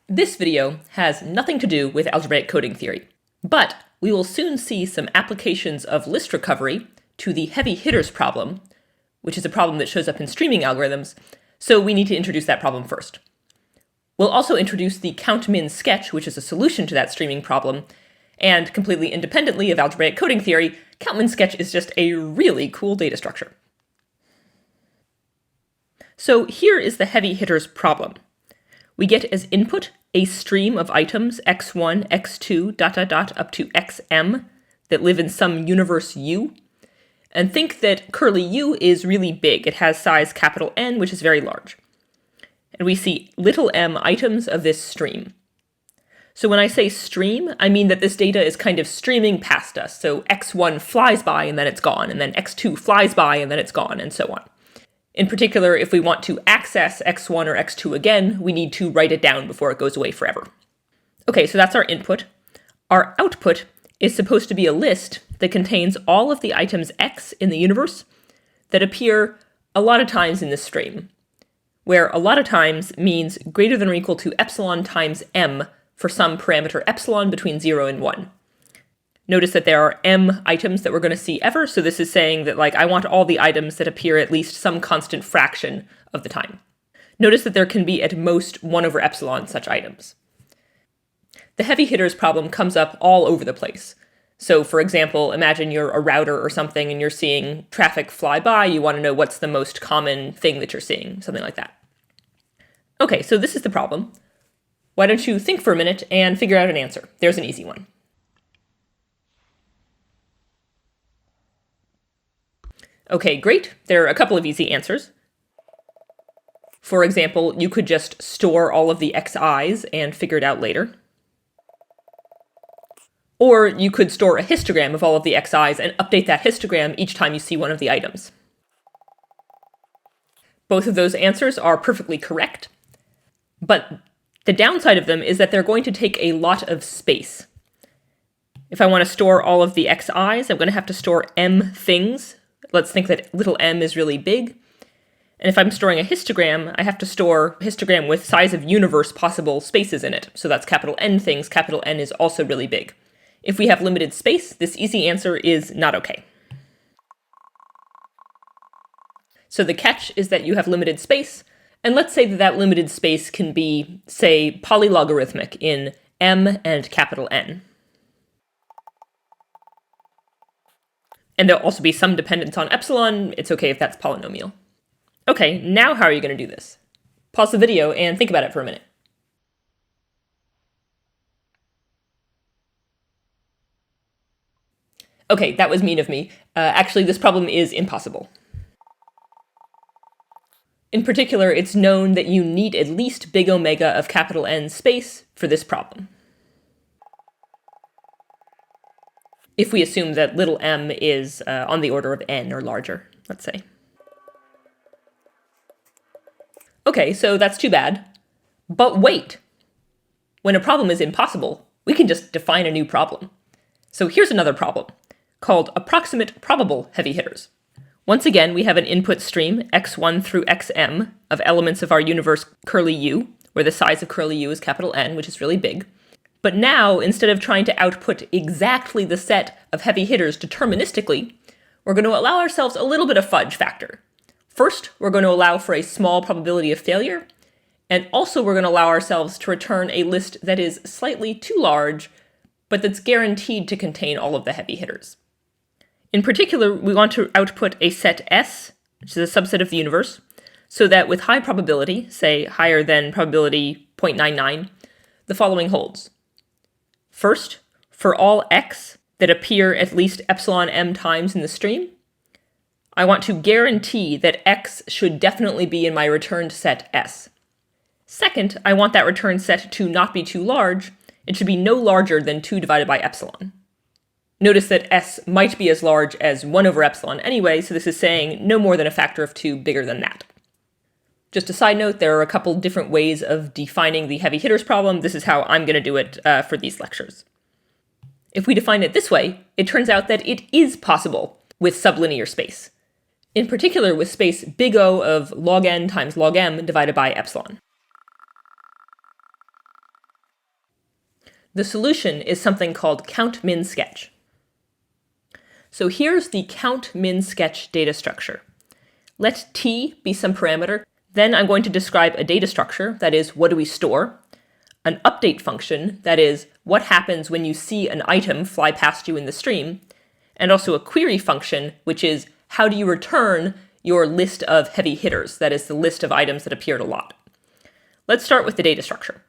This video has nothing to do with algebraic coding theory, but we will soon see some applications of list recovery to the heavy hitters problem, which is a problem that shows up in streaming algorithms, so we need to introduce that problem first. We'll also introduce the count-min sketch, which is a solution to that streaming problem, and completely independently of algebraic coding theory, count-min sketch is just a really cool data structure. So here is the heavy hitters problem. We get as input a stream of items x1, x2, ... up to xm that live in some universe U. And think that curly U is really big. It has size capital N, which is very large. And we see little m items of this stream. So when I say stream, I mean that this data is kind of streaming past us. So x1 flies by and then it's gone, and then x2 flies by and then it's gone, and so on. In particular, if we want to access x1 or x2 again, we need to write it down before it goes away forever. Okay, so that's our input. Our output is supposed to be a list that contains all of the items x in the universe that appear a lot of times in this stream, where a lot of times means greater than or equal to epsilon times m for some parameter epsilon between 0 and 1. Notice that there are m items that we're going to see ever, so this is saying that I want all the items that appear at least some constant fraction of the time. Notice that there can be at most 1 over epsilon such items. The heavy hitters problem comes up all over the place. So for example, imagine you're a router or something and you're seeing traffic fly by, you want to know what's the most common thing that you're seeing, something like that. Okay, so this is the problem. Why don't you think for a minute and figure out an answer? There's an easy one. Okay, great. There are a couple of easy answers. For example, you could just store all of the xi's and figure it out later. Or you could store a histogram of all of the xi's and update that histogram each time you see one of the items. Both of those answers are perfectly correct, but the downside of them is that they're going to take a lot of space. If I want to store all of the xi's, I'm going to have to store m things. Let's think that little m is really big. And if I'm storing a histogram, I have to store a histogram with size of universe possible spaces in it. So that's capital N things. Capital N is also really big. If we have limited space, this easy answer is not okay. So the catch is that you have limited space. And let's say that that limited space can be, say, polylogarithmic in m and capital N. And there'll also be some dependence on epsilon. It's okay if that's polynomial. Okay, now how are you going to do this? Pause the video and think about it for a minute. Okay, that was mean of me. Actually, this problem is impossible. In particular, it's known that you need at least big omega of capital N space for this problem. If we assume that little m is on the order of n or larger, let's say. Okay, so that's too bad. But wait! When a problem is impossible, we can just define a new problem. So here's another problem, called approximate probable heavy hitters. Once again, we have an input stream, x1 through xm, of elements of our universe curly U, where the size of curly U is capital N, which is really big. But now, instead of trying to output exactly the set of heavy hitters deterministically, we're going to allow ourselves a little bit of fudge factor. First, we're going to allow for a small probability of failure, and also we're going to allow ourselves to return a list that is slightly too large, but that's guaranteed to contain all of the heavy hitters. In particular, we want to output a set S, which is a subset of the universe, so that with high probability, say higher than probability 0.99, the following holds. First, for all x that appear at least epsilon m times in the stream, I want to guarantee that x should definitely be in my returned set S. Second, I want that return set to not be too large. It should be no larger than 2 divided by epsilon. Notice that S might be as large as 1 over epsilon anyway, so this is saying no more than a factor of 2 bigger than that. Just a side note, there are a couple different ways of defining the heavy hitters problem. This is how I'm going to do it for these lectures. If we define it this way, it turns out that it is possible with sublinear space. In particular, with space big O of log n times log m divided by epsilon. The solution is something called count min sketch. So here's the count min sketch data structure. Let t be some parameter. Then I'm going to describe a data structure, that is, what do we store? An update function, that is, what happens when you see an item fly past you in the stream? And also a query function, which is, how do you return your list of heavy hitters, that is, the list of items that appeared a lot? Let's start with the data structure.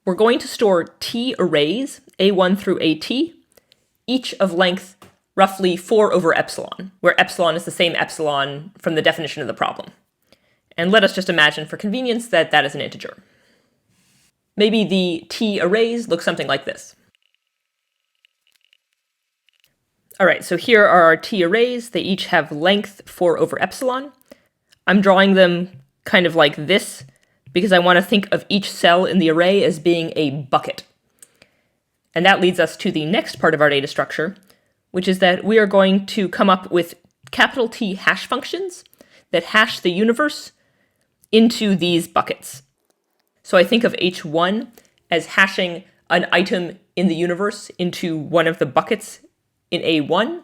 We're going to store t arrays, a1 through at, each of length roughly 4 over epsilon, where epsilon is the same epsilon from the definition of the problem. And let us just imagine for convenience that that is an integer. Maybe the t arrays look something like this. All right, so here are our t arrays. They each have length 4 over epsilon. I'm drawing them kind of like this because I want to think of each cell in the array as being a bucket. And that leads us to the next part of our data structure, which is that we are going to come up with capital T hash functions that hash the universe into these buckets. So I think of h1 as hashing an item in the universe into one of the buckets in A1.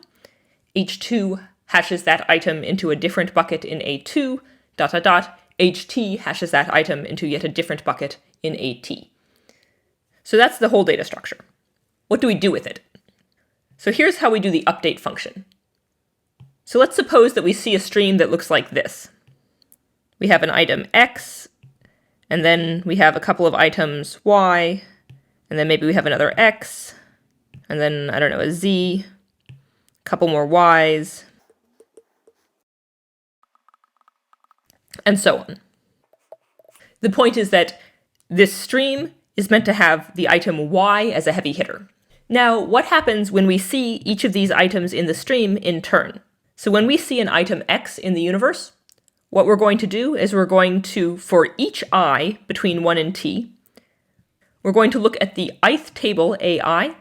H2 hashes that item into a different bucket in A2, ... HT hashes that item into yet a different bucket in AT. So that's the whole data structure. What do we do with it? So here's how we do the update function. So let's suppose that we see a stream that looks like this. We have an item X, and then we have a couple of items Y, and then maybe we have another X, and then, I don't know, a Z, a couple more Ys, and so on. The point is that this stream is meant to have the item Y as a heavy hitter. Now, what happens when we see each of these items in the stream in turn? So when we see an item X in the universe, what we're going to do is we're going to, for each I between 1 and t, we're going to look at the ith table AI,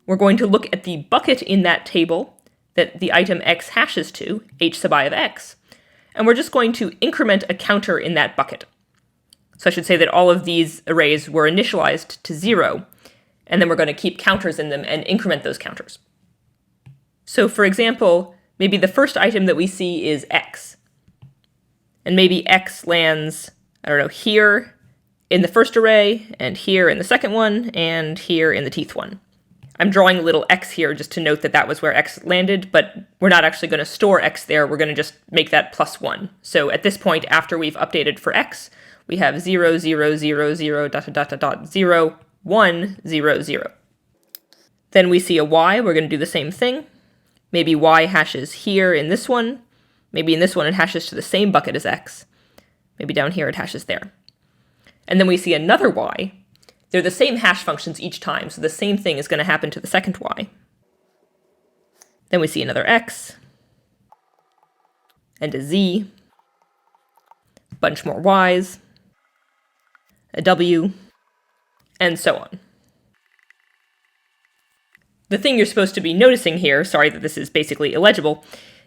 we're going to look at the bucket in that table that the item X hashes to, h sub I of X, and we're just going to increment a counter in that bucket. So I should say that all of these arrays were initialized to 0, and then we're going to keep counters in them and increment those counters. So for example, maybe the first item that we see is X. And maybe X lands, I don't know, here in the first array, and here in the second one, and here in the tth one. I'm drawing a little X here just to note that that was where X landed, but we're not actually going to store X there. We're going to just make that +1. So at this point, after we've updated for X, we have 0, 0, 0, 0, ... 0, 1, 0, 0. Then we see a Y. We're going to do the same thing. Maybe Y hashes here in this one. Maybe in this one it hashes to the same bucket as X. Maybe down here it hashes there. And then we see another Y. They're the same hash functions each time, so the same thing is going to happen to the second Y. Then we see another X, and a Z, a bunch more Ys, a W, and so on. The thing you're supposed to be noticing here, sorry that this is basically illegible,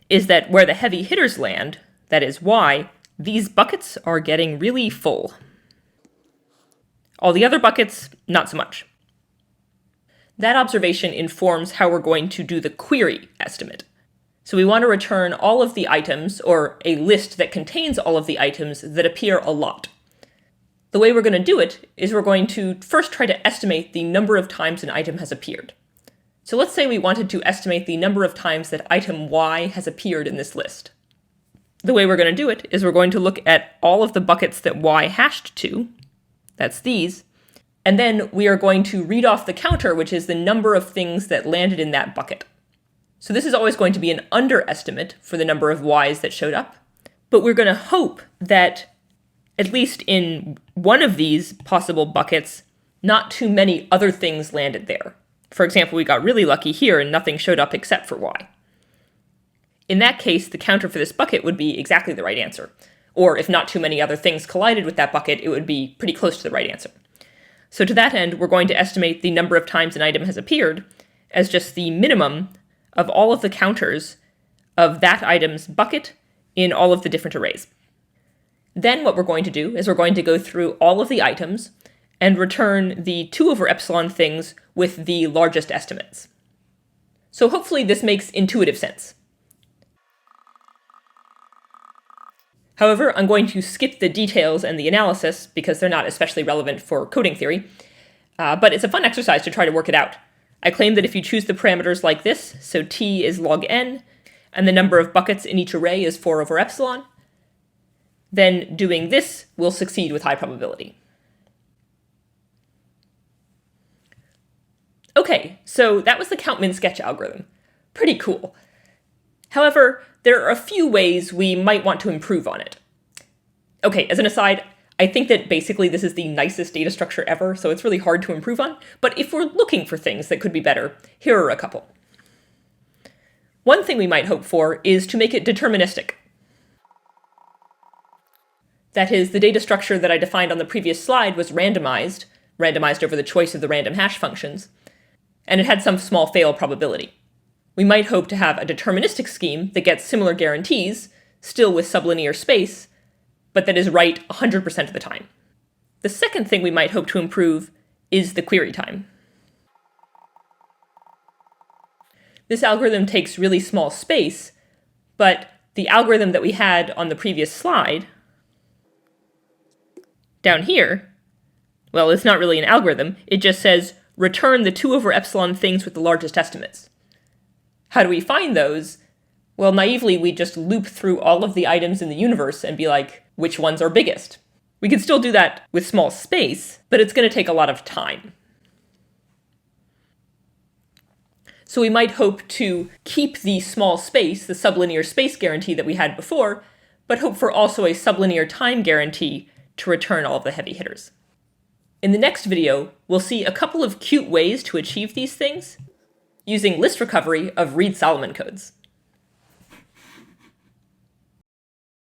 is that where the heavy hitters land, that is Y, these buckets are getting really full. All the other buckets, not so much. That observation informs how we're going to do the query estimate. So we want to return all of the items, or a list that contains all of the items that appear a lot. The way we're going to do it is we're going to first try to estimate the number of times an item has appeared. So let's say we wanted to estimate the number of times that item Y has appeared in this list. The way we're going to do it is we're going to look at all of the buckets that Y hashed to, that's these, and then we are going to read off the counter, which is the number of things that landed in that bucket. So this is always going to be an underestimate for the number of Ys that showed up, but we're going to hope that at least in one of these possible buckets, not too many other things landed there. For example, we got really lucky here and nothing showed up except for Y. In that case, the counter for this bucket would be exactly the right answer. Or if not too many other things collided with that bucket, it would be pretty close to the right answer. So to that end, we're going to estimate the number of times an item has appeared as just the minimum of all of the counters of that item's bucket in all of the different arrays. Then what we're going to do is we're going to go through all of the items, and return the 2 over epsilon things with the largest estimates. So hopefully this makes intuitive sense. However, I'm going to skip the details and the analysis because they're not especially relevant for coding theory, but it's a fun exercise to try to work it out. I claim that if you choose the parameters like this, so t is log n, and the number of buckets in each array is 4 over epsilon, then doing this will succeed with high probability. Okay, so that was the Count-Min sketch algorithm. Pretty cool. However, there are a few ways we might want to improve on it. Okay, as an aside, I think that basically this is the nicest data structure ever, so it's really hard to improve on, but if we're looking for things that could be better, here are a couple. One thing we might hope for is to make it deterministic. That is, the data structure that I defined on the previous slide was randomized over the choice of the random hash functions, and it had some small fail probability. We might hope to have a deterministic scheme that gets similar guarantees, still with sublinear space, but that is right 100% of the time. The second thing we might hope to improve is the query time. This algorithm takes really small space, but the algorithm that we had on the previous slide, down here, well, it's not really an algorithm, it just says return the 2 over epsilon things with the largest estimates. How do we find those? Well, naively, we just loop through all of the items in the universe and be like, which ones are biggest? We can still do that with small space, but it's going to take a lot of time. So we might hope to keep the small space, the sublinear space guarantee that we had before, but hope for also a sublinear time guarantee to return all of the heavy hitters. In the next video, we'll see a couple of cute ways to achieve these things using list recovery of Reed-Solomon codes.